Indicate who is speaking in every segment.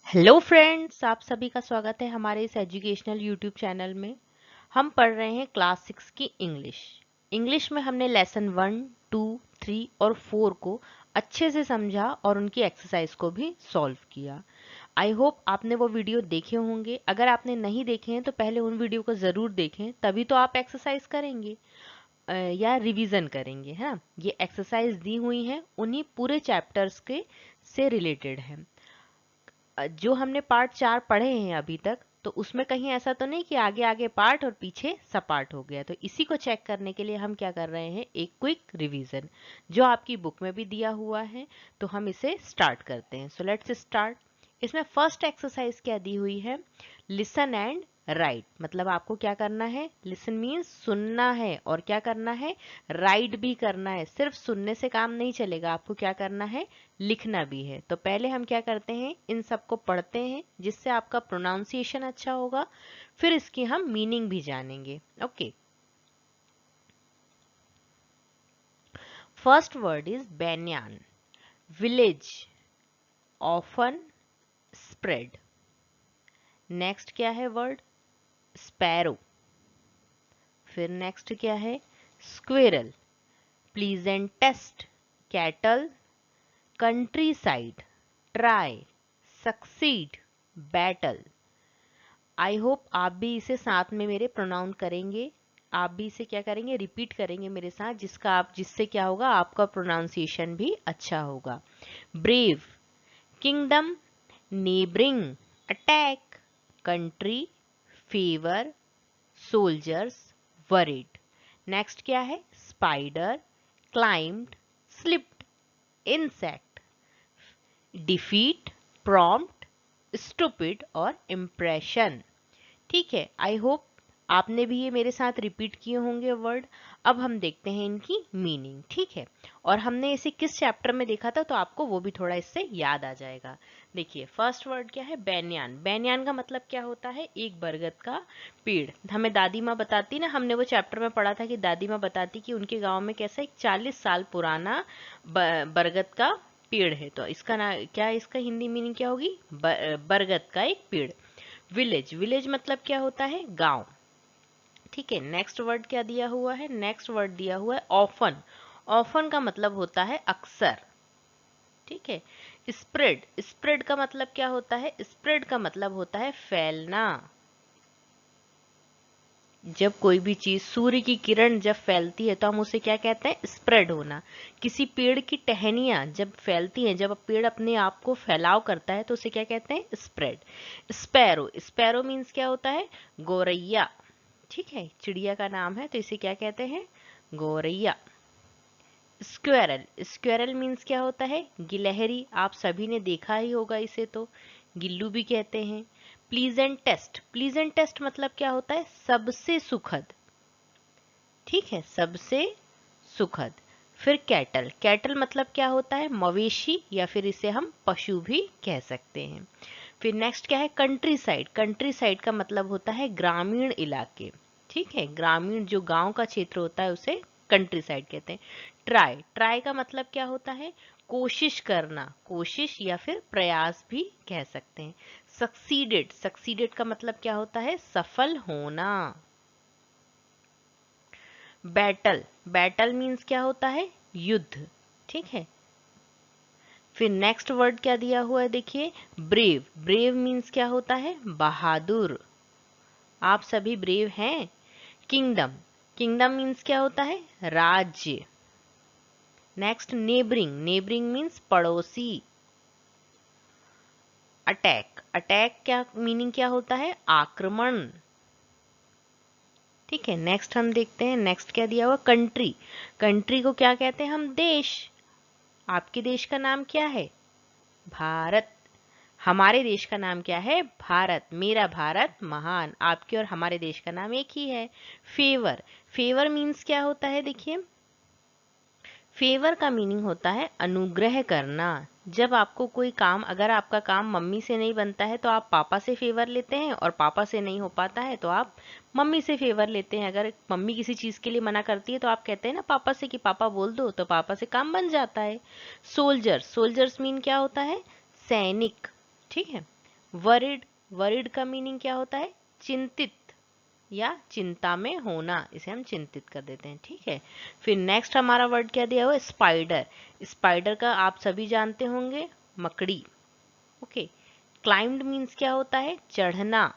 Speaker 1: Hello friends, आप सभी का स्वागत है हमारे इस एजुकेशनल यूट्यूब चैनल में। हम पढ़ रहे हैं क्लास 6 की इंग्लिश में हमने लेसन 1, 2, 3 और 4 को अच्छे से समझा और उनकी एक्सरसाइज को भी सॉल्व किया। आई होप आपने वो वीडियो देखे होंगे। अगर आपने नहीं देखे हैं तो पहले उन वीडियो को ज़रूर देखें, तभी तो आप एक्सरसाइज करेंगे या रिवीजन करेंगे, है ना। ये एक्सरसाइज दी हुई हैं उन्हीं पूरे चैप्टर्स के से रिलेटेड है। जो हमने पार्ट 4 पढ़े हैं अभी तक, तो उसमें कहीं ऐसा तो नहीं कि आगे आगे पार्ट और पीछे सपाट हो गया। तो इसी को चेक करने के लिए हम क्या कर रहे हैं, एक क्विक रिवीजन जो आपकी बुक में भी दिया हुआ है। तो हम इसे स्टार्ट करते हैं। So let's start. इसमें फर्स्ट एक्सरसाइज क्या दी हुई है, लिसन एंड राइट। मतलब आपको क्या करना है, लिसन मीन्स सुनना है और क्या करना है, राइट भी करना है। सिर्फ सुनने से काम नहीं चलेगा, आपको क्या करना है, लिखना भी है। तो पहले हम क्या करते हैं, इन सबको पढ़ते हैं जिससे आपका प्रोनाउंसिएशन अच्छा होगा। फिर इसकी हम मीनिंग भी जानेंगे। Okay, first word is banyan. Village, often, spread. Next क्या है वर्ड, स्पैरो। फिर नेक्स्ट क्या है, squirrel, pleasantest, cattle, countryside, try, succeed, battle. I hope आप भी इसे साथ में मेरे प्रोनाउंस करेंगे। आप भी इसे क्या करेंगे, रिपीट करेंगे मेरे साथ, जिससे क्या होगा, आपका प्रोनाउंसिएशन भी अच्छा होगा। Brave, kingdom, neighbouring, attack, country, favour, soldiers, worried. Next क्या है, spider, climbed, slipped, insect, defeat, prompt, stupid और इम्प्रेशन। ठीक है, आई होप आपने भी ये मेरे साथ रिपीट किए होंगे वर्ड। अब हम देखते हैं इनकी मीनिंग। ठीक है, और हमने इसे किस चैप्टर में देखा था, तो आपको वो भी थोड़ा इससे याद आ जाएगा। देखिए, फर्स्ट वर्ड क्या है, बैनियान। बैनियान का मतलब क्या होता है, एक बरगद का पेड़। हमें दादी माँ बताती ना, हमने वो चैप्टर में पढ़ा था कि दादी माँ बताती कि उनके गांव में कैसा एक 40 साल पुराना बरगद का पेड़ है। तो इसका ना क्या, इसका हिंदी मीनिंग क्या होगी, बरगद का एक पेड़। विलेज, विलेज मतलब क्या होता है, गांव। ठीक है, नेक्स्ट वर्ड क्या दिया हुआ है, नेक्स्ट वर्ड दिया हुआ है ऑफन। ऑफन का मतलब होता है अक्सर। ठीक है, स्प्रेड, स्प्रेड का मतलब क्या होता है, स्प्रेड का मतलब होता है फैलना। जब कोई भी चीज, सूर्य की किरण जब फैलती है तो हम उसे क्या कहते हैं, स्प्रेड होना। किसी पेड़ की टहनियां जब फैलती हैं, जब पेड़ अपने आप को फैलाव करता है, तो उसे क्या कहते हैं, स्प्रेड। स्पैरो, स्पैरो मीन्स क्या होता है, गोरैया। ठीक है, चिड़िया का नाम है, तो इसे क्या कहते हैं, गोरैया। स्क्वेरल, स्क्वेरल मीन्स क्या होता है, गिलहरी। आप सभी ने देखा ही होगा इसे, तो गिल्लू भी कहते हैं। प्लीजेंट टेस्ट, प्लीजेंट टेस्ट मतलब क्या होता है, सबसे सुखद। ठीक है, सबसे सुखद। फिर कैटल, कैटल मतलब क्या होता है, मवेशी, या फिर इसे हम पशु भी कह सकते हैं। फिर नेक्स्ट क्या है, कंट्री साइड। कंट्री साइड का मतलब होता है ग्रामीण इलाके। ठीक है, ग्रामीण जो गांव का क्षेत्र होता है उसे कंट्री साइड कहते हैं। ट्राई, ट्राई का मतलब क्या होता है, कोशिश करना, कोशिश या फिर प्रयास भी कह सकते हैं। सक्सीडेड, सक्सीडेड का मतलब क्या होता है, सफल होना। बैटल, बैटल मीन्स क्या होता है, युद्ध। ठीक है, फिर नेक्स्ट वर्ड क्या दिया हुआ है, देखिए, ब्रेव। ब्रेव मीन्स क्या होता है, बहादुर। आप सभी ब्रेव हैं। किंगडम, किंगडम मीन्स क्या होता है, राज्य। नेक्स्ट नेबरिंग, नेबरिंग मीन्स पड़ोसी। अटैक, अटैक क्या मीनिंग क्या होता है, आक्रमण। ठीक है, नेक्स्ट हम देखते हैं, नेक्स्ट क्या दिया हुआ, कंट्री। कंट्री को क्या कहते हैं हम, देश। आपके देश का नाम क्या है, भारत। हमारे देश का नाम क्या है, भारत। मेरा भारत महान। आपके और हमारे देश का नाम एक ही है। फेवर, फेवर मीन्स क्या होता है, देखिए, फेवर का मीनिंग होता है अनुग्रह करना। जब आपको कोई काम, अगर आपका काम मम्मी से नहीं बनता है तो आप पापा से फेवर लेते हैं, और पापा से नहीं हो पाता है तो आप मम्मी से फेवर लेते हैं। अगर मम्मी किसी चीज के लिए मना करती है तो आप कहते हैं ना पापा से कि पापा बोल दो, तो पापा से काम बन जाता है। सोल्जर्स, सोल्जर्स मीन क्या होता है, सैनिक। ठीक है, वरिड, वरिड का मीनिंग क्या होता है? चिंतित या चिंता में होना, इसे हम चिंतित कर देते हैं, ठीक है। फिर नेक्स्ट हमारा वर्ड क्या दिया हुआ है? स्पाइडर। स्पाइडर का आप सभी जानते होंगे, मकड़ी। ओके। क्लाइम्ड मीन्स क्या होता है? चढ़ना।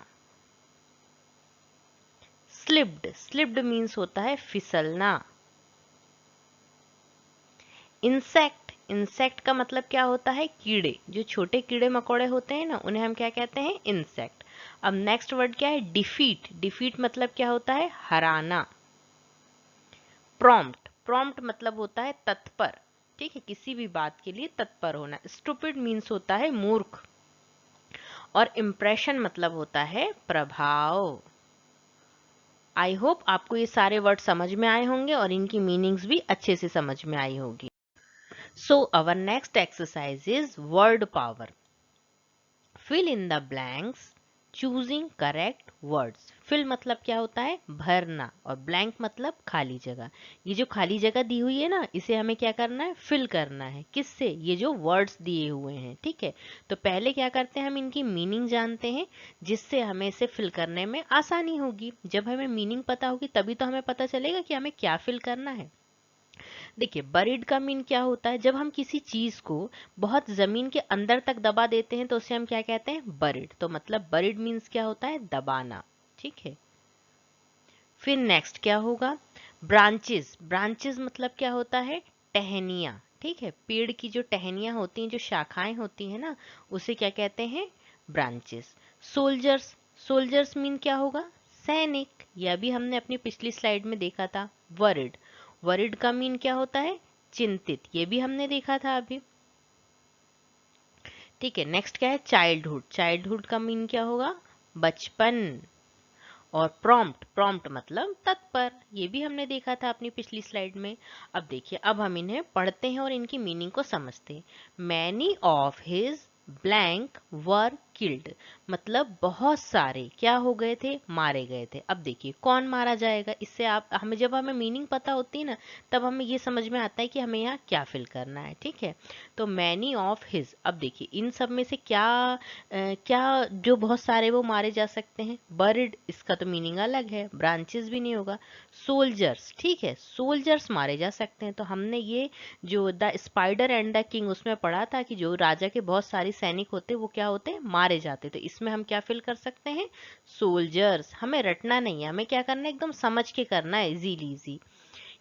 Speaker 1: स्लिप्ड, स्लिप्ड मीन्स होता है फिसलना। इंसेक्ट, इंसेक्ट का मतलब क्या होता है? कीड़े। जो छोटे कीड़े मकोड़े होते हैं ना, उन्हें हम क्या कहते हैं? इंसेक्ट। अब नेक्स्ट वर्ड क्या है? डिफीट। डिफीट मतलब क्या होता है? हराना। प्रॉम्प्ट, प्रॉम्प्ट मतलब होता है तत्पर, ठीक है, किसी भी बात के लिए तत्पर होना। स्टूपिड मीन्स होता है मूर्ख। और इम्प्रेशन मतलब होता है प्रभाव। आई होप आपको ये सारे वर्ड समझ में आए होंगे और इनकी मीनिंग्स भी अच्छे से समझ में आई होगी। So our next exercise is word power. Fill in the blanks choosing correct words. Fill मतलब क्या होता है? भरना। और blank मतलब खाली जगह। ये जो खाली जगह दी हुई है ना, इसे हमें क्या करना है? fill करना है। किससे? ये जो words दिए हुए हैं, ठीक है। तो पहले क्या करते हैं? हम इनकी मीनिंग जानते हैं, जिससे हमें इसे फिल करने में आसानी होगी। जब हमें मीनिंग पता होगी तभी तो हमें पता चलेगा कि हमें क्या फिल करना है। देखिए, बरीड का मीन क्या होता है? जब हम किसी चीज को बहुत जमीन के अंदर तक दबा देते हैं तो उसे हम क्या कहते हैं? बरीड। तो मतलब बरीड मीन्स क्या होता है? दबाना, ठीक है। फिर नेक्स्ट क्या होगा? ब्रांचेस। ब्रांचेस मतलब क्या होता है? टहनियाँ, ठीक है। पेड़ की जो टहनियाँ होती हैं, जो शाखाएं होती हैं ना, उसे क्या कहते हैं? ब्रांचेस। सोल्जर्स, सोल्जर्स मीन क्या होगा? सैनिक। यह भी हमने अपनी पिछली स्लाइड में देखा था। वरिड, वरिड का मीन क्या होता है? चिंतित। ये भी हमने देखा था अभी, ठीक है। नेक्स्ट क्या है? चाइल्डहुड। चाइल्डहुड का मीन क्या होगा? बचपन। और प्रॉम्प्ट, प्रॉम्प्ट मतलब तत्पर। ये भी हमने देखा था अपनी पिछली स्लाइड में। अब देखिए, अब हम इन्हें पढ़ते हैं और इनकी मीनिंग को समझते हैं। Many of his blank were killed, मतलब बहुत सारे क्या हो गए थे? मारे गए थे। अब देखिए, कौन मारा जाएगा? इससे आप हमें जब हमें मीनिंग पता होती है ना, तब हमें ये समझ में आता है कि हमें यहाँ क्या फिल करना है, ठीक है। तो मैनी ऑफ हिज, अब देखिए इन सब में से क्या क्या जो बहुत सारे वो मारे जा सकते हैं? बर्ड, इसका तो मीनिंग अलग है, ब्रांचेस भी नहीं होगा। सोल्जर्स, ठीक है, सोल्जर्स मारे जा सकते हैं। तो हमने ये जो the spider and the king उसमें पढ़ा था कि जो राजा के बहुत सारे सैनिक होते वो क्या होते हैं? मारे जाते। तो इसमें हम क्या फिल कर सकते हैं? सोल्जर्स। हमें रटना नहीं है, हमें क्या करना है? एकदम समझ के करना है, easily easy.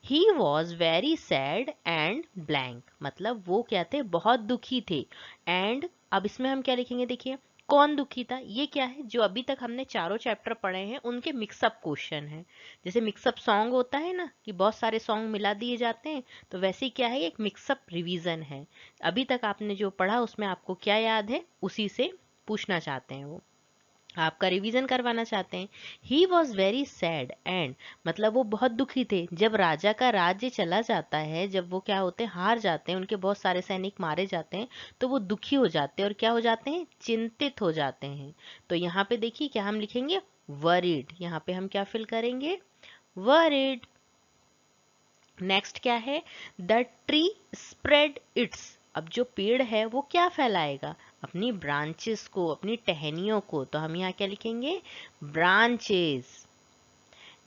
Speaker 1: He was very sad and blank, मतलब वो क्या थे? बहुत दुखी थे। एंड, अब इसमें हम क्या लिखेंगे? देखिए, कौन दुखी था? ये क्या है? जो अभी तक हमने चारों चैप्टर पढ़े हैं उनके मिक्सअप क्वेश्चन है। जैसे मिक्सअप सॉन्ग होता है ना, कि बहुत सारे सॉन्ग मिला दिए जाते हैं, तो वैसे ही क्या है? एक मिक्सअप रिवीजन है। अभी तक आपने जो पढ़ा उसमें आपको क्या याद है, उसी से पूछना चाहते हैं वो, आपका रिवीजन करवाना चाहते हैं। He was very sad and, मतलब वो बहुत दुखी थे। जब राजा का राज्य चला जाता है, जब वो क्या होते हैं? हार जाते हैं, उनके बहुत सारे सैनिक मारे जाते हैं, तो वो दुखी हो जाते हैं और क्या हो जाते हैं? चिंतित हो जाते हैं। तो यहाँ पे देखिए क्या हम लिखेंगे? वरीड। यहाँ पे हम क्या फिल करेंगे? वरीड। नेक्स्ट क्या है? द ट्री स्प्रेड इट्स, अब जो पेड़ है वो क्या फैलाएगा? अपनी ब्रांचेस को, अपनी टहनियों को। तो हम यहाँ क्या लिखेंगे? ब्रांचेस।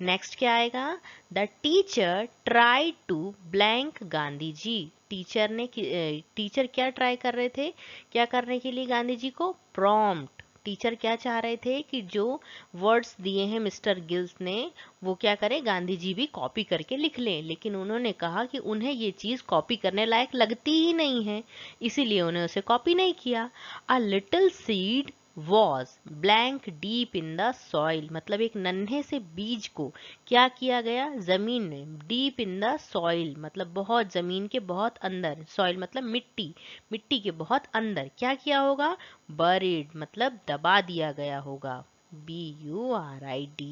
Speaker 1: नेक्स्ट क्या आएगा? The teacher try to blank Gandhi ji, teacher ने टीचर क्या ट्राई कर रहे थे? क्या करने के लिए गांधी जी को? प्रॉम्प्ट। टीचर क्या चाह रहे थे? कि जो वर्ड्स दिए हैं मिस्टर गिल्स ने, वो क्या करें? गांधी जी भी कॉपी करके लिख लें। लेकिन उन्होंने कहा कि उन्हें ये चीज कॉपी करने लायक लगती ही नहीं है, इसीलिए उन्हें उसे कॉपी नहीं किया। A little seed was blank deep in the soil, मतलब एक नन्हे से बीज को क्या किया गया? जमीन में। डीप इन द सॉइल मतलब बहुत जमीन के बहुत अंदर, सॉइल मतलब मिट्टी, मिट्टी के बहुत अंदर क्या किया होगा? बरीड मतलब दबा दिया गया होगा। BURID,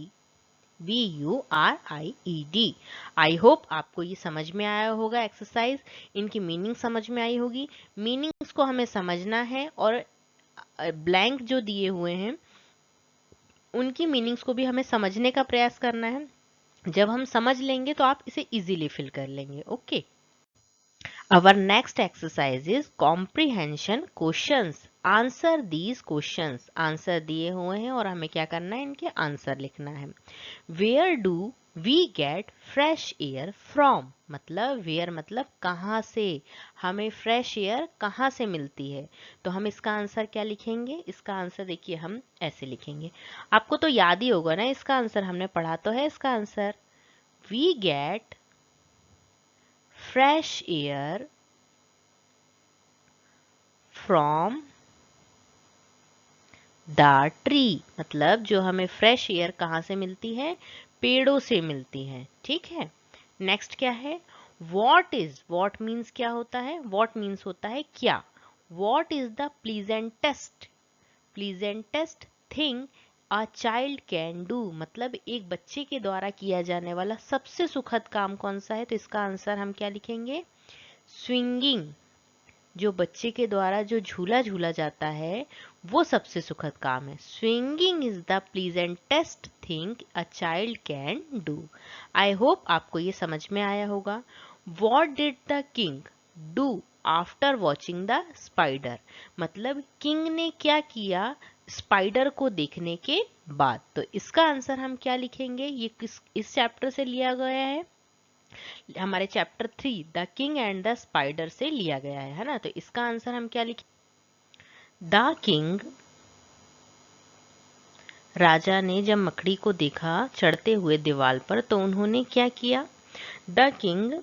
Speaker 1: BURIED। आई होप आपको ये समझ में आया होगा एक्सरसाइज, इनकी मीनिंग समझ में आई होगी। मीनिंग्स को हमें समझना है और ब्लैंक जो दिए हुए हैं उनकी मीनिंग्स को भी हमें समझने का प्रयास करना है। जब हम समझ लेंगे तो आप इसे इजीली फिल कर लेंगे। Okay, Our next exercise is comprehension questions. Answer these questions. Answer दिए हुए हैं और हमें क्या करना है, इनके आंसर लिखना है. Where do we get fresh air from? मतलब where मतलब कहाँ से, हमें fresh air कहाँ से मिलती है. तो हम इसका आंसर क्या लिखेंगे, इसका आंसर देखिए हम ऐसे लिखेंगे. आपको तो याद ही होगा ना इसका आंसर, हमने पढ़ा तो है इसका answer. We get fresh air from the tree. मतलब जो हमें फ्रेश एयर कहाँ से मिलती है, पेड़ों से मिलती है. ठीक है. नेक्स्ट क्या है, वॉट इज, वॉट मीन्स क्या होता है, वॉट मीन्स होता है क्या. What is the pleasantest thing a child can do. मतलब एक बच्चे के द्वारा किया जाने वाला सबसे सुखद काम कौन सा है. तो इसका आंसर हम क्या लिखेंगे, स्विंगिंग. जो बच्चे के द्वारा जो झूला झूला जाता है वो सबसे सुखद काम है. Swinging is the pleasantest thing a child can do. I hope आपको ये समझ में आया होगा. What did the king do after watching the spider. मतलब किंग ने क्या किया स्पाइडर को देखने के बाद. तो इसका आंसर हम क्या लिखेंगे, ये इस चैप्टर से लिया गया है, हमारे chapter 3 the king and the spider से लिया गया है ना. तो इसका आंसर हम क्या लिखें, द किंग. राजा ने जब मकड़ी को देखा चढ़ते हुए दीवार पर तो उन्होंने क्या किया, द किंग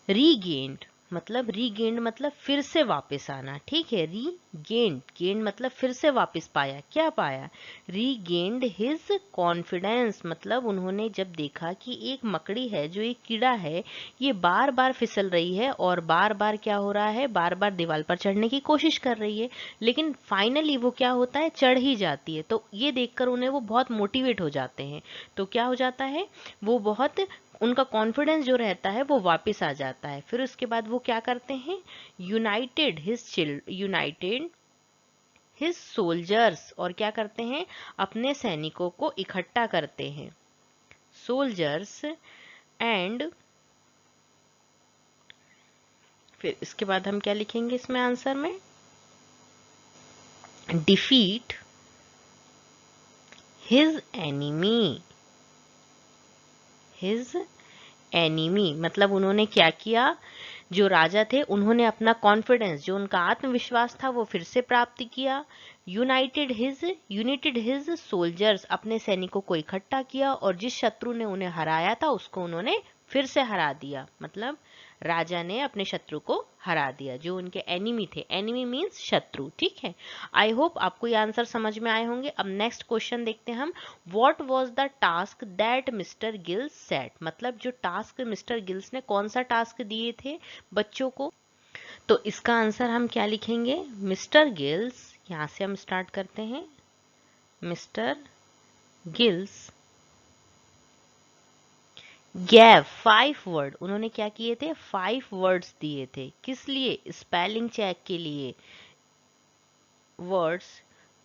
Speaker 1: रीगेन्ड. मतलब रीगेन्ड मतलब फिर से वापस आना. ठीक है, रीगेन्ड, गेन्ड मतलब फिर से वापस पाया. क्या पाया, रीगेन्ड हिज कॉन्फिडेंस. मतलब उन्होंने जब देखा कि एक मकड़ी है, जो एक कीड़ा है, ये बार बार फिसल रही है और बार बार क्या हो रहा है, बार बार दीवार पर चढ़ने की कोशिश कर रही है, लेकिन फाइनली वो क्या होता है, चढ़ ही जाती है. तो ये देखकर उन्हें वो बहुत मोटिवेट हो जाते हैं. तो क्या हो जाता है, वो बहुत, उनका कॉन्फिडेंस जो रहता है वो वापस आ जाता है. फिर उसके बाद वो क्या करते हैं, यूनाइटेड हिज सोल्जर्स. और क्या करते हैं, अपने सैनिकों को इकट्ठा करते हैं. सोल्जर्स एंड फिर इसके बाद हम क्या लिखेंगे इसमें आंसर में, defeat his enemy. His enemy मतलब उन्होंने क्या किया, जो राजा थे उन्होंने अपना कॉन्फिडेंस, जो उनका आत्मविश्वास था वो फिर से प्राप्त किया. यूनाइटेड हिज सोल्जर्स, अपने सैनिकों को इकट्ठा किया और जिस शत्रु ने उन्हें हराया था उसको उन्होंने फिर से हरा दिया. मतलब राजा ने अपने शत्रु को हरा दिया, जो उनके एनिमी थे. एनिमी मीन्स शत्रु. ठीक है. आई होप आपको ये आंसर समझ में आए होंगे. अब नेक्स्ट क्वेश्चन देखते हैं हम. What was the task that mister gills set. मतलब जो टास्क मिस्टर गिल्स ने कौन सा टास्क दिए थे बच्चों को. तो इसका आंसर हम क्या लिखेंगे, मिस्टर गिल्स, यहां से हम स्टार्ट करते हैं. Mister Gills gave 5 word. उन्होंने क्या किए थे, 5 वर्ड्स दिए थे. किस लिए, स्पेलिंग चेक के लिए. वर्ड्स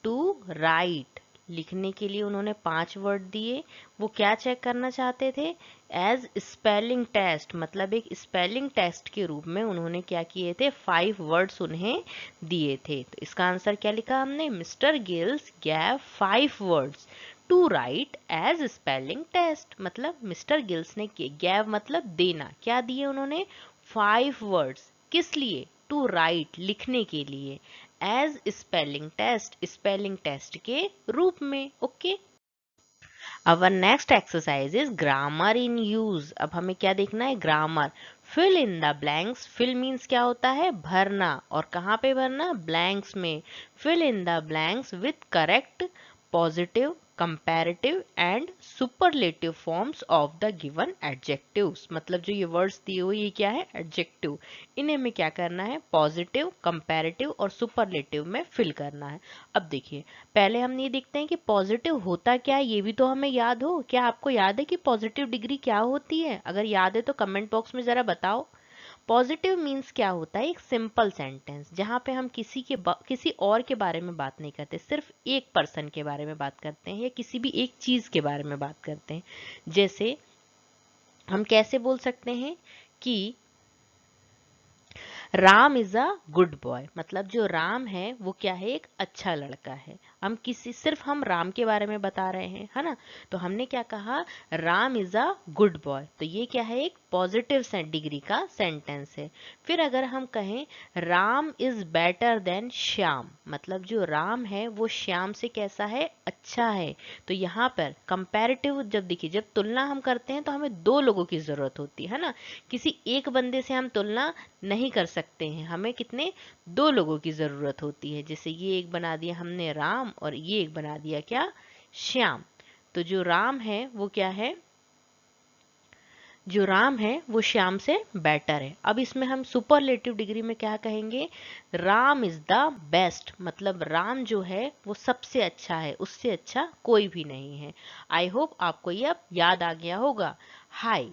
Speaker 1: टू राइट, लिखने के लिए उन्होंने 5 वर्ड दिए. वो क्या चेक करना चाहते थे, एज स्पेलिंग टेस्ट. मतलब एक स्पेलिंग टेस्ट के रूप में उन्होंने क्या किए थे, 5 वर्ड्स उन्हें दिए थे. तो इसका आंसर क्या लिखा हमने, mister Gills gave 5 words to write as spelling test. मतलब मिस्टर गिल्स ने गैव मतलब देना, क्या दिए उन्होंने, 5 वर्ड्स. किस लिए, टू राइट लिखने के लिए, एज स्पेलिंग टेस्ट के रूप में. Okay. Our next exercise is grammar in use. अब हमें क्या देखना है, grammar. Fill in the blanks. Fill means क्या होता है, भरना. और कहाँ पे भरना, ब्लैंक्स में. Fill in the blanks with correct positive, comparative and superlative forms of the given adjectives. मतलब जो ये वर्ड्स दिए हुए ये क्या है, एडजेक्टिव. इन्हें हमें क्या करना है, पॉजिटिव, कंपैरेटिव और सुपरलेटिव में फिल करना है. अब देखिए, पहले हम ये देखते हैं कि पॉजिटिव होता क्या है, ये भी तो हमें याद हो. क्या आपको याद है कि पॉजिटिव डिग्री क्या होती है, अगर याद है तो कमेंट बॉक्स में जरा बताओ. पॉजिटिव मीन्स क्या होता है, एक सिंपल सेंटेंस जहां पे हम किसी और के बारे में बात नहीं करते, सिर्फ एक पर्सन के बारे में बात करते हैं या किसी भी एक चीज के बारे में बात करते हैं. जैसे हम कैसे बोल सकते हैं कि Ram is a good boy, मतलब जो राम है वो क्या है, एक अच्छा लड़का है। सिर्फ हम राम के बारे में बता रहे हैं, है ना। तो हमने क्या कहा, Ram is a good boy, तो ये क्या है, एक पॉजिटिव डिग्री का सेंटेंस है। फिर अगर हम कहें Ram is better than Shyam, मतलब जो राम है वो श्याम से कैसा है, अच्छा है। तो यहाँ पर कंपैरेटिव, जब देखिए जब तुलना हम करते हैं तो हमें दो लोगों की जरूरत होती है ना, किसी एक बंदे से हम तुलना नहीं कर सकते हैं, हमें कितने, दो लोगों की जरूरत होती है। जैसे ये एक बना दिया हमने राम, और ये एक बना दिया क्या, श्याम। तो जो राम है वो क्या है, जो राम है वो श्याम से बेटर है। अब इसमें हम सुपरलेटिव डिग्री में क्या कहेंगे, राम इज द बेस्ट, मतलब राम जो है वो सबसे अच्छा है, उससे अच्छा कोई भी नहीं है। आई होप आपको ये अब याद आ गया होगा। हाई,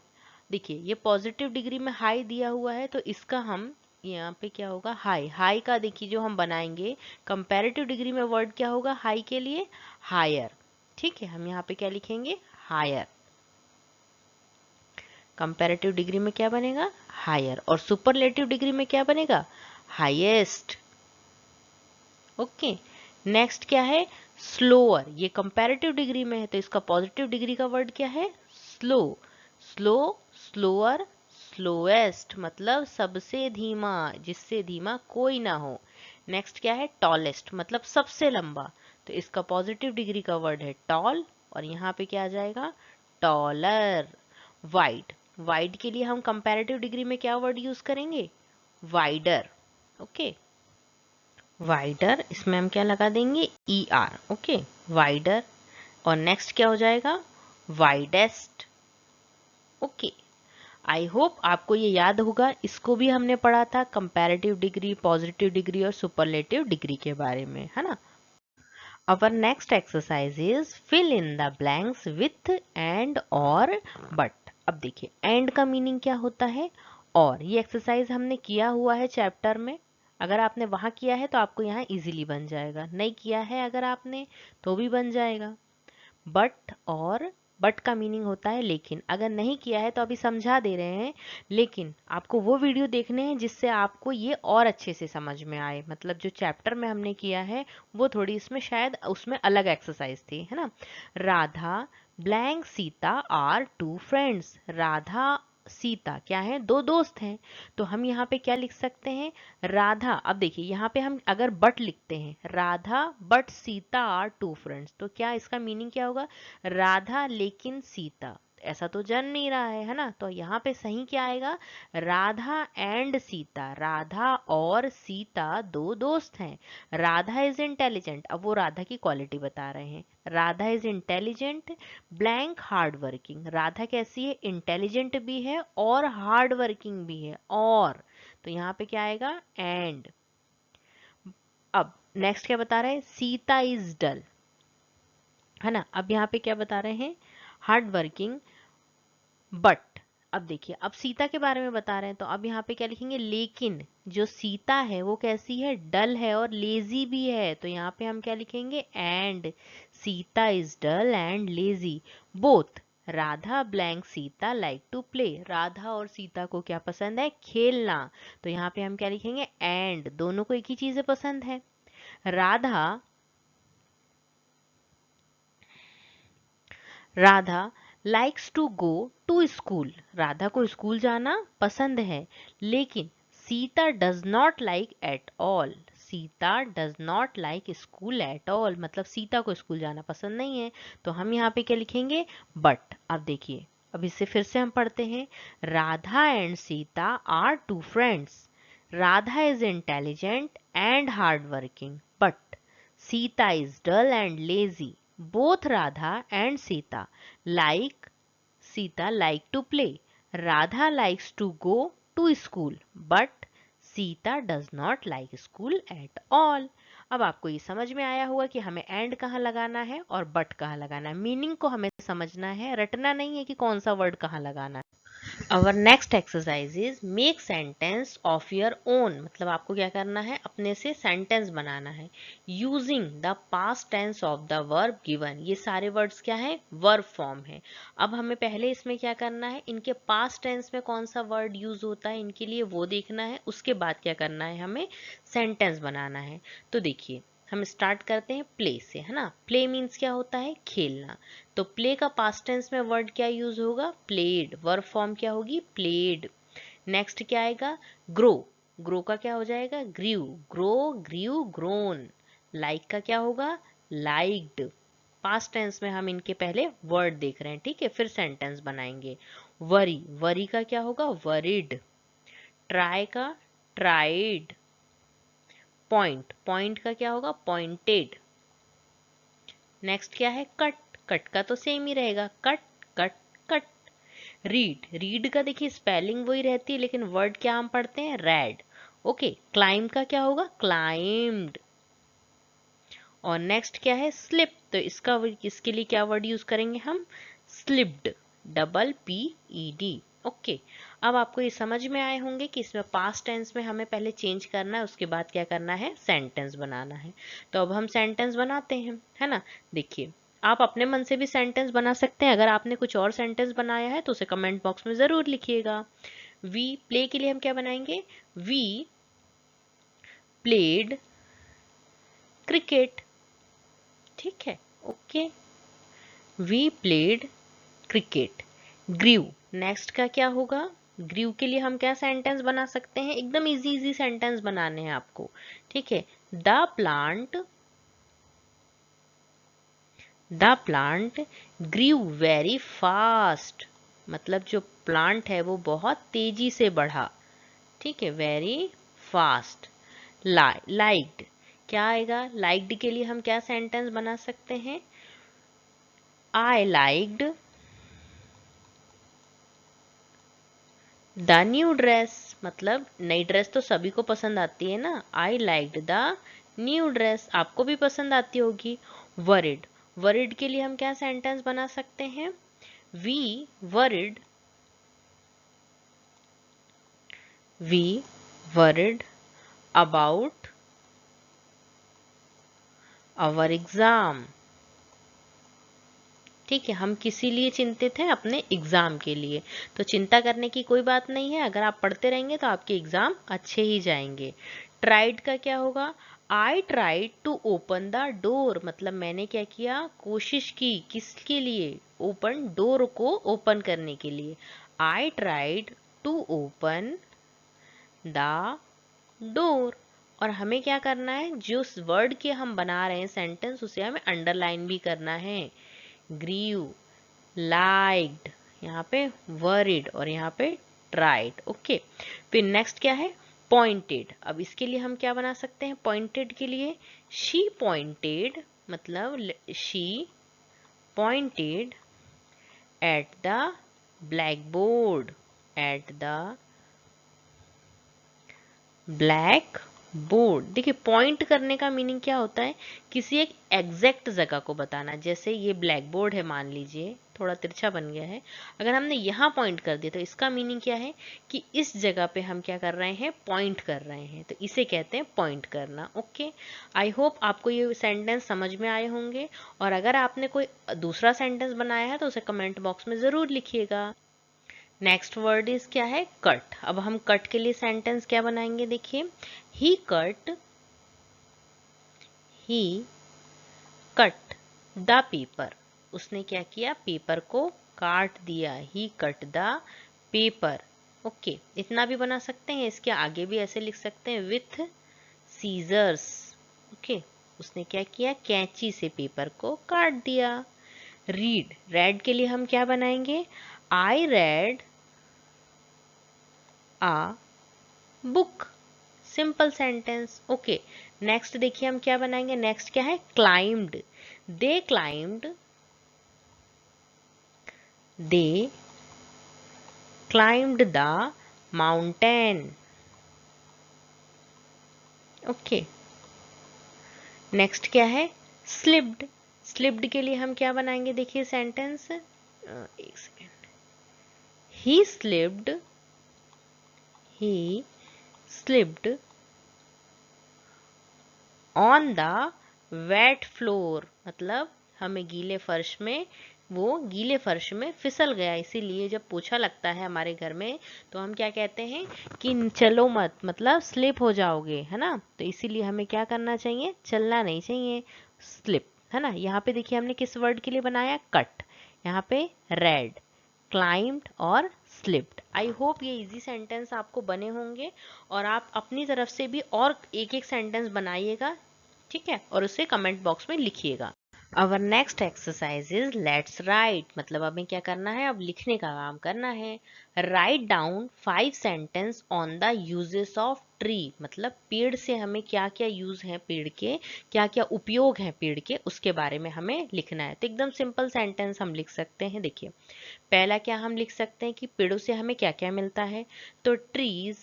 Speaker 1: देखिए ये पॉजिटिव डिग्री में हाई दिया हुआ है, तो इसका हम यहाँ पे क्या होगा, हाई। हाई का देखिए जो हम बनाएंगे, कंपैरेटिव डिग्री में वर्ड क्या होगा हाई के लिए, हायर। ठीक है, हम यहाँ पे क्या लिखेंगे, हायर। कंपैरेटिव डिग्री में क्या बनेगा, हायर। और सुपरलेटिव डिग्री में क्या बनेगा, हाईएस्ट। ओके, नेक्स्ट क्या है, स्लोअर। ये कंपैरेटिव डिग्री में है, तो इसका पॉजिटिव डिग्री का वर्ड क्या है, स्लो। स्लो, स्लोअर, स्लोएस्ट, मतलब सबसे धीमा, जिससे धीमा कोई ना हो। नेक्स्ट क्या है, टॉलेस्ट, मतलब सबसे लंबा, तो इसका पॉजिटिव डिग्री का वर्ड है टॉल, और यहाँ पे क्या आ जाएगा, टॉलर। वाइड, वाइड के लिए हम कंपैरेटिव डिग्री में क्या वर्ड यूज करेंगे, वाइडर। ओके, वाइडर, इसमें हम क्या लगा देंगे, ई आर। Okay, wider. और नेक्स्ट क्या हो जाएगा, वाइडेस्ट। ओके, आई होप आपको ये याद होगा, इसको भी हमने पढ़ा था, कंपैरेटिव डिग्री, पॉजिटिव डिग्री और सुपरलेटिव डिग्री के बारे में, है ना। Our next exercise is fill in the blanks with and or but। अब देखिए and का मीनिंग क्या होता है, और ये एक्सरसाइज हमने किया हुआ है चैप्टर में। अगर आपने वहां किया है तो आपको यहाँ इजीली बन जाएगा, नहीं किया है अगर आपने तो भी बन जाएगा। बट और, बट का मीनिंग होता है लेकिन, अगर नहीं किया है तो अभी समझा दे रहे हैं, लेकिन आपको वो वीडियो देखने हैं जिससे आपको ये और अच्छे से समझ में आए। मतलब जो चैप्टर में हमने किया है वो थोड़ी इसमें शायद उसमें अलग एक्सरसाइज थी, है ना। Radha blank Sita are two friends, Radha Sita क्या है, दो दोस्त हैं। तो हम यहाँ पे क्या लिख सकते हैं, राधा। अब देखिए यहाँ पे हम अगर बट लिखते हैं, Radha but Sita are two friends, तो क्या इसका मीनिंग क्या होगा, राधा लेकिन सीता, ऐसा तो जन नहीं रहा है ना। तो यहाँ पे सही क्या आएगा, राधा एंड सीता, राधा और सीता दो दोस्त हैं। राधा इज इंटेलिजेंट, अब वो राधा की क्वालिटी बता रहे हैं, Radha is intelligent blank hard working, Radha कैसी है, इंटेलिजेंट भी है और हार्ड वर्किंग भी है, और तो यहाँ पे क्या आएगा, एंड। अब नेक्स्ट क्या बता रहे हैं, सीता इज डल, है ना। अब यहाँ पे क्या बता रहे हैं, हार्ड वर्किंग बट। अब देखिए अब सीता के बारे में बता रहे हैं, तो अब यहाँ पे क्या लिखेंगे, लेकिन जो सीता है वो कैसी है, डल है और लेजी भी है। तो यहाँ पे हम क्या लिखेंगे, and Sita is dull and lazy both. Radha blank Sita like to play, Radha और सीता को क्या पसंद है, खेलना। तो यहाँ पे हम क्या लिखेंगे, एंड दोनों को एक ही चीजें पसंद है। Radha, Radha likes to go to school, Radha को स्कूल जाना पसंद है, लेकिन Sita does not like at all, Sita does not like school at all, मतलब सीता को स्कूल जाना पसंद नहीं है। तो हम यहाँ पे क्या लिखेंगे, बट। अब देखिए अब इससे फिर से हम पढ़ते हैं, Radha and Sita are two friends, Radha is intelligent and hard working but Sita is dull and lazy. Both Radha and Sita like Sita like to play. Radha likes to go to school, but Sita does not like school at all. अब आपको ये समझ में आया होगा कि हमें and कहाँ लगाना है और बट कहाँ लगाना है। मीनिंग को हमें समझना है, रटना नहीं है कि कौन सा वर्ड कहाँ लगाना है। Our next exercise is make sentence of your own। मतलब आपको क्या करना है, अपने से सेंटेंस बनाना है using the past tense of the verb given। ये सारे वर्ड्स क्या है, वर्ब फॉर्म है। अब हमें पहले इसमें क्या करना है, इनके पास्ट टेंस में कौन सा वर्ड यूज होता है इनके लिए वो देखना है। उसके बाद क्या करना है, हमें सेंटेंस बनाना है। तो देखिए हम स्टार्ट करते हैं प्ले से, है ना। प्ले मीन्स क्या होता है, खेलना। तो प्ले का पास्ट टेंस में वर्ड क्या यूज होगा, प्लेड। वर्ब फॉर्म क्या होगी, प्लेड। नेक्स्ट क्या आएगा, ग्रो। ग्रो का क्या हो जाएगा, grew. Grow, grew, grown. Like का क्या होगा, लाइक्ड। पास्ट टेंस में हम इनके पहले वर्ड देख रहे हैं, ठीक है, फिर सेंटेंस बनाएंगे। वरी, वरी का क्या होगा, वरिड। ट्राई का ट्राइड। पॉइंट, पॉइंट का क्या होगा, पॉइंटेड। नेक्स्ट क्या है, कट। कट का तो सेम ही रहेगा, cut, cut, cut. Read, read का देखिए स्पेलिंग वही रहती है लेकिन वर्ड क्या हम पढ़ते हैं, रेड। ओके। क्लाइंब का क्या होगा, क्लाइम्ड। और नेक्स्ट क्या है, स्लिप। तो इसके लिए क्या वर्ड यूज करेंगे हम, slipped. Double P E D. Okay. अब आपको ये समझ में आए होंगे कि इसमें पास्ट टेंस में हमें पहले चेंज करना है, उसके बाद क्या करना है, सेंटेंस बनाना है। तो अब हम सेंटेंस बनाते हैं, है ना। देखिए आप अपने मन से भी सेंटेंस बना सकते हैं। अगर आपने कुछ और सेंटेंस बनाया है तो उसे कमेंट बॉक्स में ज़रूर लिखिएगा। वी प्ले के लिए हम क्या बनाएंगे, वी प्लेड क्रिकेट। ठीक है, okay. We played cricket. Grew, next का क्या होगा, ग्रीव के लिए हम क्या सेंटेंस बना सकते हैं, एकदम इजी इजी सेंटेंस बनाने हैं आपको, ठीक है। The plant grew very fast. मतलब जो प्लांट है वो बहुत तेजी से बढ़ा, ठीक है, वेरी फास्ट। लाइक्ड, क्या आएगा, लाइक्ड के लिए हम क्या सेंटेंस बना सकते हैं, I liked the new dress. मतलब नई ड्रेस तो सभी को पसंद आती है ना, I liked the new dress, आपको भी पसंद आती होगी। वरिड, वरिड के लिए हम क्या सेंटेंस बना सकते हैं, we worried, we worried about our exam. ठीक है, हम किसी लिए चिंतित हैं, अपने एग्जाम के लिए। तो चिंता करने की कोई बात नहीं है, अगर आप पढ़ते रहेंगे तो आपके एग्जाम अच्छे ही जाएंगे। ट्राइड का क्या होगा, I tried to open the door. मतलब मैंने क्या किया, कोशिश की, किसके लिए, ओपन डोर को ओपन करने के लिए। I tried to open the door. और हमें क्या करना है, जो वर्ड के हम बना रहे हैं सेंटेंस उसे हमें अंडरलाइन भी करना है। ग्रीव, लाइक्ड, यहाँ पे वरिड और यहाँ पे ट्राइड। ओके। फिर नेक्स्ट क्या है, पॉइंटेड। अब इसके लिए हम क्या बना सकते हैं, पॉइंटेड के लिए शी पॉइंटेड। मतलब she pointed at the black board, at the black board. देखिए पॉइंट करने का मीनिंग क्या होता है, किसी एक एग्जैक्ट जगह को बताना। जैसे ये ब्लैक बोर्ड है, मान लीजिए थोड़ा तिरछा बन गया है, अगर हमने यहाँ पॉइंट कर दिया तो इसका मीनिंग क्या है कि इस जगह पे हम क्या कर रहे हैं, पॉइंट कर रहे हैं, तो इसे कहते हैं पॉइंट करना। ओके। आई होप आपको ये सेंटेंस समझ में आए होंगे, और अगर आपने कोई दूसरा सेंटेंस बनाया है तो उसे कमेंट बॉक्स में ज़रूर लिखिएगा। नेक्स्ट वर्ड इज क्या है, कट। अब हम कट के लिए सेंटेंस क्या बनाएंगे, देखिए ही कट द पेपर। उसने क्या किया, पेपर को काट दिया, ही कट द पेपर। ओके, इतना भी बना सकते हैं, इसके आगे भी ऐसे लिख सकते हैं, विथ सीजर्स। ओके, उसने क्या किया, कैंची से पेपर को काट दिया। रीड, रेड के लिए हम क्या बनाएंगे, I read a book. Simple sentence. Okay. Next देखिए हम क्या बनाएंगे, नेक्स्ट क्या है, climbed. They climbed, they climbed the mountain. Okay. Next क्या है, स्लिप्ड। स्लिप्ड के लिए हम क्या बनाएंगे, देखिए सेंटेंस, एक second, he slipped, he slipped on the wait floor, मतलब हमें गीले फर्श में, वो गीले फर्श में फिसल गया। इसीलिए जब पोछा लगता है हमारे घर में तो हम क्या कहते हैं कि चलो मत, मतलब स्लिप हो जाओगे, है ना। तो इसीलिए हमें क्या करना चाहिए, चलना नहीं चाहिए, स्लिप, है ना। यहाँ पे देखिए हमने किस वर्ड के लिए बनाया, कट, यहाँ पे रेड, क्लाइम्ड और स्लिप्ड। आई होप ये इजी सेंटेंस आपको बने होंगे और आप अपनी तरफ से भी और एक एक सेंटेंस बनाइएगा, ठीक है, और उसे कमेंट बॉक्स में लिखिएगा। अवर next exercise is let's write, मतलब हमें क्या करना है, अब लिखने का काम करना है। Write down 5 sentence on the uses of tree, मतलब पेड़ से हमें क्या क्या यूज है, पेड़ के क्या क्या उपयोग है, पेड़ के उसके बारे में हमें लिखना है। तो एकदम सिंपल सेंटेंस हम लिख सकते हैं। देखिए पहला क्या हम लिख सकते हैं कि पेड़ों से हमें क्या क्या मिलता है, तो ट्रीज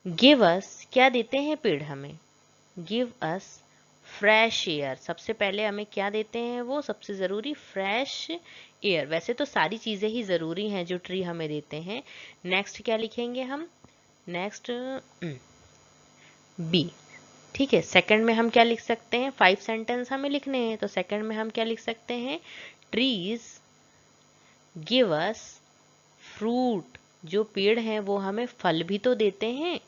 Speaker 1: गिव अस, क्या देते हैं पेड़ हमें, गिव अस फ्रेश एयर। सबसे पहले हमें क्या देते हैं वो, सबसे ज़रूरी फ्रेश एयर। वैसे तो सारी चीज़ें ही ज़रूरी हैं जो ट्री हमें देते हैं। नेक्स्ट क्या लिखेंगे हम, नेक्स्ट बी, ठीक है। सेकंड में हम क्या लिख सकते हैं, 5 सेंटेंस हमें लिखने हैं, तो सेकंड में हम क्या लिख सकते हैं, ट्रीज गिव अस फ्रूट, जो पेड़ हैं वो हमें फल भी तो देते हैं,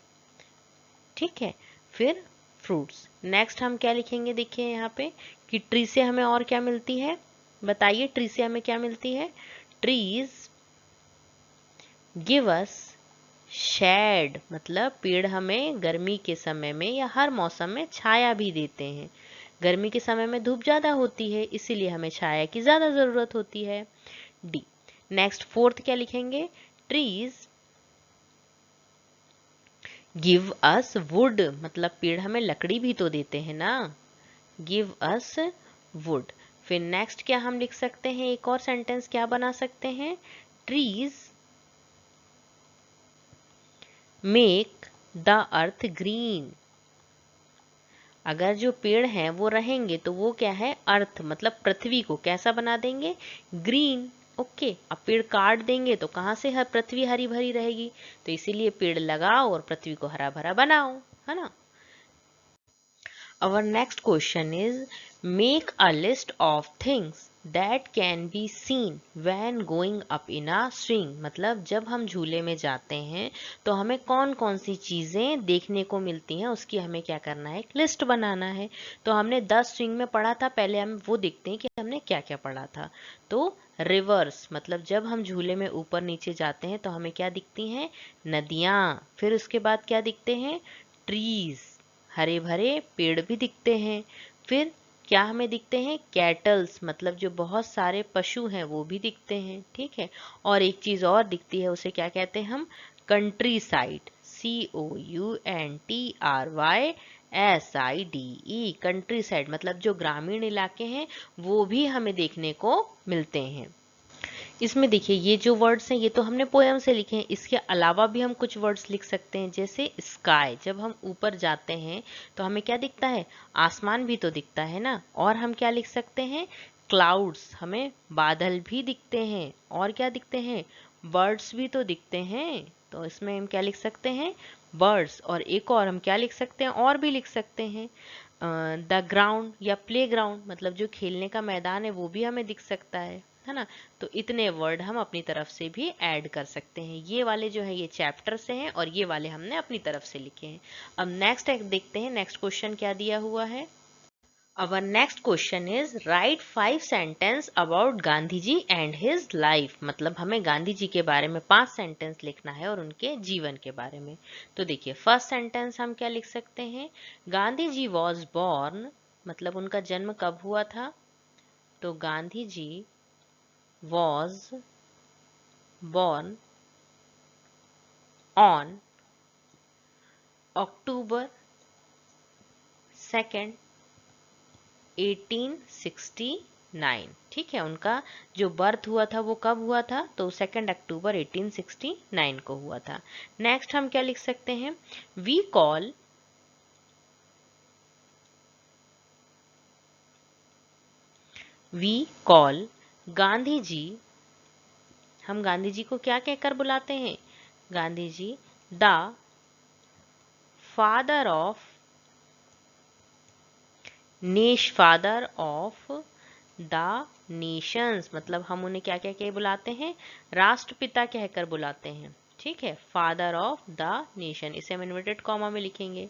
Speaker 1: ठीक है। फिर फ्रूट्स। नेक्स्ट हम क्या लिखेंगे, देखिए यहाँ पे कि ट्री से हमें और क्या मिलती है, बताइए ट्री से हमें क्या मिलती है, ट्रीज गिव अस शेड, मतलब पेड़ हमें गर्मी के समय में या हर मौसम में छाया भी देते हैं। गर्मी के समय में धूप ज़्यादा होती है, इसीलिए हमें छाया की ज़्यादा ज़रूरत होती है। डी। नेक्स्ट फोर्थ क्या लिखेंगे, ट्रीज गिव अस वुड, मतलब पेड़ हमें लकड़ी भी तो देते हैं ना, गिव अस वुड। फिर नेक्स्ट क्या हम लिख सकते हैं, एक और सेंटेंस क्या बना सकते हैं, trees make the earth green, अगर जो पेड़ हैं वो रहेंगे तो वो क्या है, अर्थ मतलब पृथ्वी को कैसा बना देंगे, ग्रीन। ओके, अब पेड़ काट देंगे तो कहाँ से हर पृथ्वी हरी भरी रहेगी, तो इसीलिए पेड़ लगाओ और पृथ्वी को हरा भरा बनाओ, है ना। Our next question is make a list of things that can be seen when going up in a swing, मतलब जब हम झूले में जाते हैं तो हमें कौन कौन सी चीज़ें देखने को मिलती हैं, उसकी हमें क्या करना है, एक लिस्ट बनाना है। तो हमने 10 स्विंग में पढ़ा था, पहले हम वो देखते हैं कि हमने क्या क्या पढ़ा था। तो रिवर्स, मतलब जब हम झूले में ऊपर नीचे जाते हैं तो हमें क्या दिखती हैं, नदियाँ। फिर उसके बाद क्या दिखते हैं, ट्रीज, हरे भरे पेड़ भी दिखते हैं। फिर क्या हमें दिखते हैं, कैटल्स, मतलब जो बहुत सारे पशु हैं वो भी दिखते हैं, ठीक है। और एक चीज और दिखती है, उसे क्या कहते हैं हम, country side, COUNTRYSIDE, country side, मतलब जो ग्रामीण इलाके हैं वो भी हमें देखने को मिलते हैं। इसमें देखिए ये जो वर्ड्स हैं ये तो हमने पोयम से लिखे हैं, इसके अलावा भी हम कुछ वर्ड्स लिख सकते हैं, जैसे स्काई, जब हम ऊपर जाते हैं तो हमें क्या दिखता है, आसमान भी तो दिखता है ना। और हम क्या लिख सकते हैं, क्लाउड्स, हमें बादल भी दिखते हैं। और क्या दिखते हैं, बर्ड्स भी तो दिखते हैं, तो इसमें हम क्या लिख सकते हैं, बर्ड्स। और एक और हम क्या लिख सकते हैं, और भी लिख सकते हैं, द ग्राउंड या प्ले ग्राउंड, मतलब जो खेलने का मैदान है वो भी हमें दिख सकता है ना। तो इतने वर्ड हम अपनी तरफ से भी ऐड कर सकते हैं। ये वाले जो है ये चैप्टर से हैं और ये वाले हमने अपनी तरफ से लिखे हैं। अब नेक्स्ट देखते हैं, नेक्स्ट क्वेश्चन क्या दिया हुआ है। Our next question is write 5 sentence about Gandhi ji and his life, मतलब हमें गांधी जी के बारे में 5 सेंटेंस लिखना है और उनके जीवन के बारे में। तो देखिए फर्स्ट सेंटेंस हम क्या लिख सकते हैं, गांधी जी वॉज बॉर्न, मतलब उनका जन्म कब हुआ था, तो Gandhi ji was born on October 2nd 1869, ठीक है। उनका जो बर्थ हुआ था वो कब हुआ था, तो 2 अक्टूबर 1869 को हुआ था। नेक्स्ट हम क्या लिख सकते हैं, we call we call Gandhi ji, हम गांधी जी को क्या कहकर बुलाते हैं? Gandhi ji the father of the nations, मतलब हम उन्हें क्या क्या कह बुलाते हैं? राष्ट्रपिता कहकर बुलाते हैं। ठीक है, फादर ऑफ द नेशन, इसे हम इन्वर्टेड कॉमा में लिखेंगे।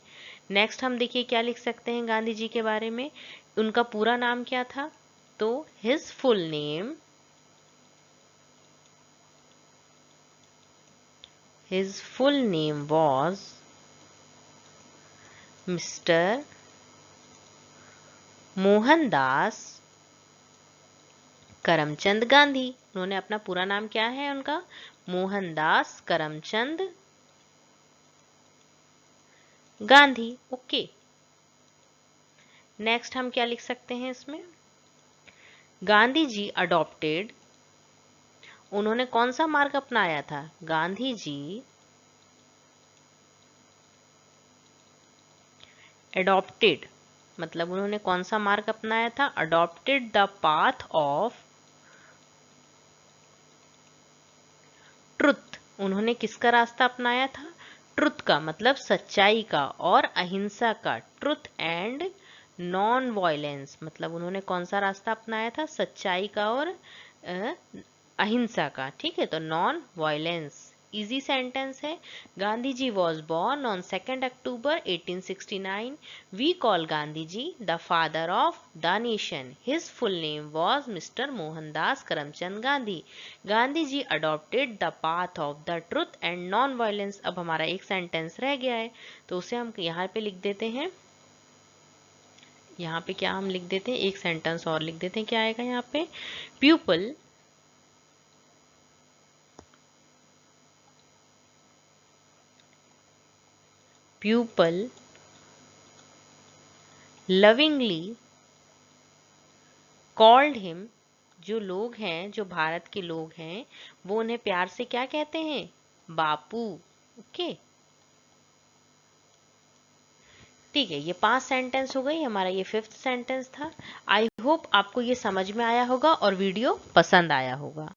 Speaker 1: नेक्स्ट हम देखिए क्या लिख सकते हैं गांधी जी के बारे में। उनका पूरा नाम क्या था? तो his full name was mister Mohandas Karamchand Gandhi. उन्होंने अपना पूरा नाम क्या है उनका? मोहनदास करमचंद गांधी। ओके, नेक्स्ट हम क्या लिख सकते हैं इसमें? गांधी जी अडॉप्टेड, उन्होंने कौन सा मार्ग अपनाया था? गांधी जी अडॉप्टेड, मतलब उन्होंने कौन सा मार्ग अपनाया था? Adopted the path of truth, उन्होंने किसका रास्ता अपनाया था? ट्रुथ का, मतलब सच्चाई का, और अहिंसा का। ट्रुथ एंड नॉन वायलेंस, मतलब उन्होंने कौन सा रास्ता अपनाया था? सच्चाई का और अहिंसा का। ठीक है, तो नॉन वायलेंस इजी सेंटेंस है। Gandhi ji was born on 2 October 1869। We call Gandhi ji the father of the nation. His full name was mister Mohandas Karamchand Gandhi. Gandhi ji adopted the path of the truth and non violence. अब हमारा एक सेंटेंस रह गया है, तो उसे हम यहाँ पे लिख देते हैं। यहाँ पे क्या हम लिख देते हैं? एक सेंटेंस और लिख देते हैं। क्या आएगा यहाँ पे? प्यूपल लविंगली कॉल्ड हिम, जो लोग हैं, जो भारत के लोग हैं, वो उन्हें प्यार से क्या कहते हैं? बापू। ओके, ठीक है, ये 5 सेंटेंस हो गई, हमारा ये 5th सेंटेंस था। आई होप आपको ये समझ में आया होगा और वीडियो पसंद आया होगा।